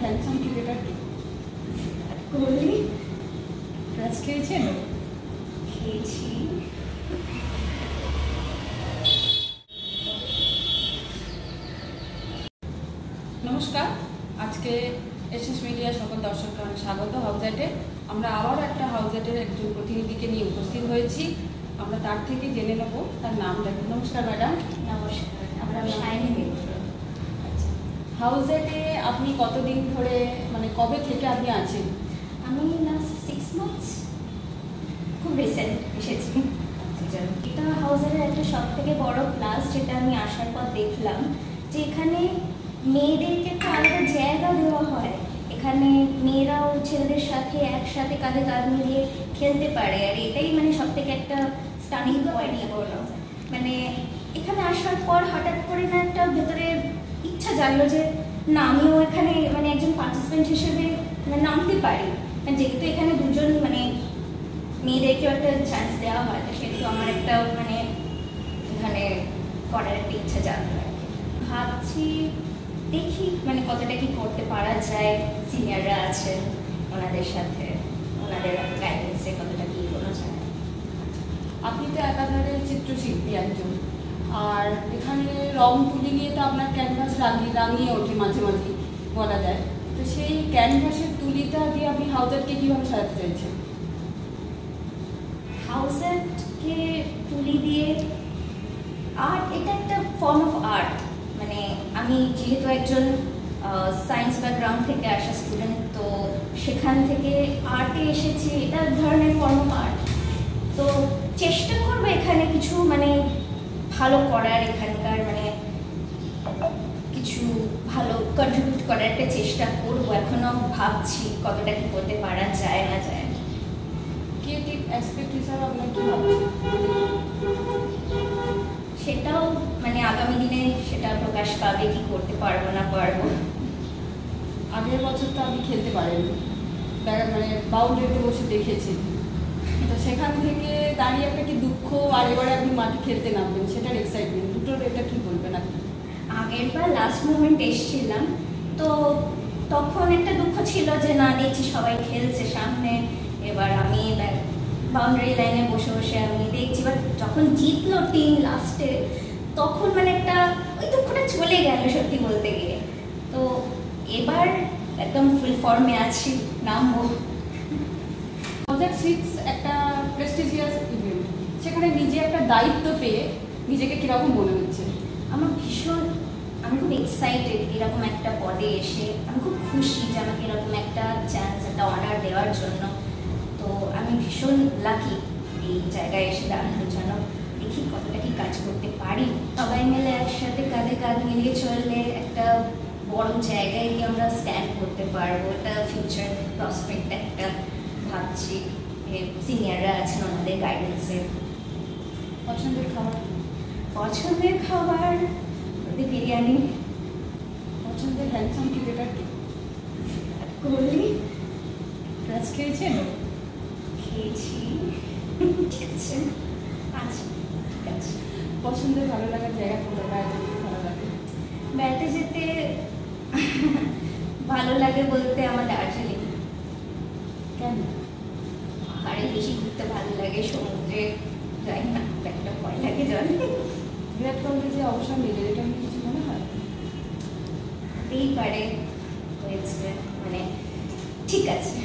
Handsome cricketer কে? Kohli. Crutch খেয়েছেন? খেয়েছি। নমস্কার, আজকে এসএস মিডিয়া সকল দর্শককে অনেক স্বাগত। হাউজেটে আমরা আবার একটা হাউজেটের একজন প্রতিনিধিকে নিয়ে উপস্থিত হয়েছি। আমরা তার থেকে জেনে নেব তার নামটা। নমস্কার ম্যাডাম। নমস্কার, আমার নাম শাইনি মিত্র। আচ্ছা, হাউজেটে আপনি কতদিন ধরে, মানে কবে থেকে আপনি আছেন? আমি লাস্ট 6 মান্থস, খুব রিসেন্ট এসেছি। এটা হাউজের একটা সব থেকে বড় প্লাস, যেটা আমি আসার পর দেখলাম যে এখানে মেয়েদেরকে একটা আলাদা জায়গা দেওয়া হয়। এখানে মেয়েরাও ছেলেদের সাথে একসাথে কাঁধে কাঁধ মিলিয়ে খেলতে পারে, আর এটাই মানে সব থেকে একটা স্টার্টিং পয়েন্ট বললাম। মানে এখানে আসার পর হঠাৎ করে না একটা ভেতরে ইচ্ছা জানলো যে না, আমিও এখানে মানে একজন পার্টিসিপেন্ট হিসেবে মানে নামতে পারি। যেহেতু এখানে দুজন মানে মেয়েদেরকেও একটা চান্স দেওয়া হয়, তো সেহেতু আমার একটা মানে এখানে করার একটা ইচ্ছা জানলো। ভাবছি দেখি মানে কতটা কি করতে পারা যায়। সিনিয়ররা আছেন, ওনাদের সাথে ওনাদের গাইডেন্সে কতটা কি করা যায়। আপনি তো একাধারে চিত্রশিল্পী একজন, আর এখানে রং তুলি নিয়ে তো আপনার ক্যানভাস রাঙিয়ে ওঠে মাঝে মাঝে বলা যায়। তো সেই ক্যানভাসের তুলিটা দিয়ে আপনি হাউজেটকে কীভাবে সাজাতে চাইছেন? হাউজেটকে তুলি দিয়ে আর্ট, এটা একটা ফর্ম অফ আর্ট। মানে আমি যেহেতু একজন সায়েন্স ব্যাকগ্রাউন্ড থেকে আসা স্টুডেন্ট, তো সেখান থেকে আর্টে এসেছি, এটা ধরনের ফর্ম অফ আর্ট। তো চেষ্টা করবো এখানে কিছু মানে ভালো করার, এখানকার মানে কিছু ভালো কন্ট্রিবিউট করার একটা চেষ্টা করবো। এখনো ভাবছি কতটা কি করতে পারা যায় না যায়। ক্রিয়েটিভ অ্যাসপেক্ট হিসাবে আপনার কী ভাবছেন? সেটাও মানে আগামী দিনে সেটা প্রকাশ পাবে, কি করতে পারবো না পারবো। আগের বছর তো আপনি খেলতে পারেন, মানে বাউন্ডারিতে বসে দেখেছেন, তো সেখান থেকে দাঁড়িয়ে একটা কি দুঃখ, আর এবারে আপনি মাঠে খেলতে নামবেন, সেটার এক্সাইটমেন্ট, দুটোর এটা কি বলবেন আপনি? আগের বার লাস্ট মোমেন্ট এসেছিলাম, তো তখন একটা দুঃখ ছিল যে না, দেখছি সবাই খেলছে সামনে, এবার আমি বাউন্ডারি লাইনে বসে বসে আমি দেখছি। বাট যখন জিতলো টিম লাস্টে, তখন মানে একটা ওই দুঃখটা চলে গেল সত্যি বলতে গিয়ে। তো এবার একদম ফুল ফর্মে আছি, নামবো। 2006 একটা প্রেস্টিজিয়াস ইভেন্ট, সেখানে নিজে একটা দায়িত্ব পেয়ে নিজেকে কীরকম মনে হচ্ছে? আমার ভীষণ, আমি খুব এক্সাইটেড এরকম একটা পদে এসে। আমি খুব খুশি যে আমাকে এরকম একটা চান্স, একটা অনার দেওয়ার জন্য। তো আমি ভীষণ লাকি এই জায়গায় এসে দাঁড়ানোর জন্য। দেখি কতটা কি কাজ করতে পারি। সবাই মিলে একসাথে কাঁধে কাঁধ মিলিয়ে চললে একটা বড় জায়গায় গিয়ে আমরা স্ট্যান্ড করতে পারবো। এটা ফিউচার প্রসপেক্ট একটা ভাবছি। সিনিয়ররা আছেন, ওনাদের গাইডেন্সে। পছন্দের খাবার? পছন্দের খাবার বিরিয়ানি। পছন্দের হ্যান্ডসাম ক্রিকেটার কে? কোহলি। ক্র্যাচ খেয়েছেন? খেয়েছি। ঠিক আছে, আচ্ছা ঠিক আছে। পছন্দের ভালো লাগার জায়গা কোথায়, বেড়াতে যেতে ভালো লাগে? বেড়াতে যেতে ভালো লাগে বলতে আমার দার্জিলিং। কেন? পাহাড়ে বেশি ঘুরতে ভালো লাগে, সমুদ্রে যাই না, একটা ভয় লাগে জল। বিরাট কোহলি যে অবসর নিলেন, এটা নিয়ে কিছু মনে হয়? হতেই পারে, হয়েছে মানে ঠিক আছে।